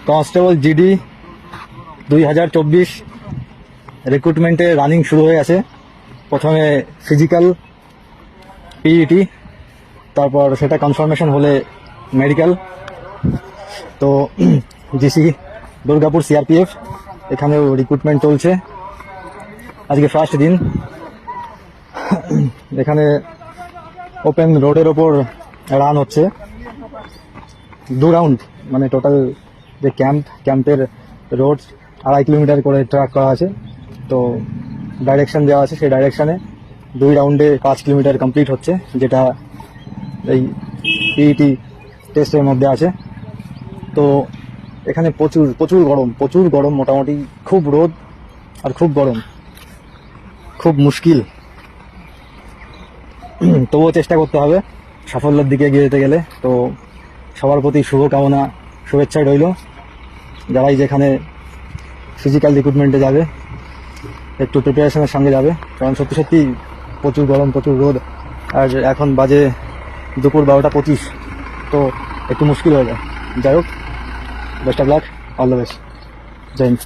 Constable GD 2024 রিক্রুটমেন্টে running শুরু হয়ে গেছে। প্রথমে ফিজিক্যাল পিইটি, তারপর সেটা কনফার্মেশন হলে মেডিকেল। তো জিসি দুর্গাপুর সিআরপিএফ এখানেও রিক্রুটমেন্ট চলছে। আজকে ফার্স্ট দিন। এখানে ওপেন রোডের ওপর রান হচ্ছে 2 রাউন্ড, মানে টোটাল যে ক্যাম্পের রোড 2.5 কিলোমিটার করে ট্র্যাক করা আছে। তো ডাইরেকশন দেওয়া আছে, সেই ডাইরেকশানে 2 রাউন্ডে 5 কিলোমিটার কমপ্লিট হচ্ছে, যেটা এই পিইটি টেস্টের মধ্যে আছে। তো এখানে প্রচুর গরম, মোটামুটি খুব রোদ আর খুব গরম, খুব মুশকিল। তবুও চেষ্টা করতে হবে সাফল্যের দিকে এগিয়ে যেতে গেলে। তো সবার প্রতি শুভকামনা, শুভেচ্ছা রইল। যারাই যেখানে ফিজিক্যাল রিক্রুটমেন্টে যাবে একটু প্রিপারেশনের সঙ্গে যাবে, কারণ সত্যি প্রচুর গরম, প্রচুর রোদ। আর এখন বাজে দুপুর 12টা 25, তো একটু মুশকিল হয়ে যায়। যাই হোক, best of luck, all the best, জয় হিন্দ।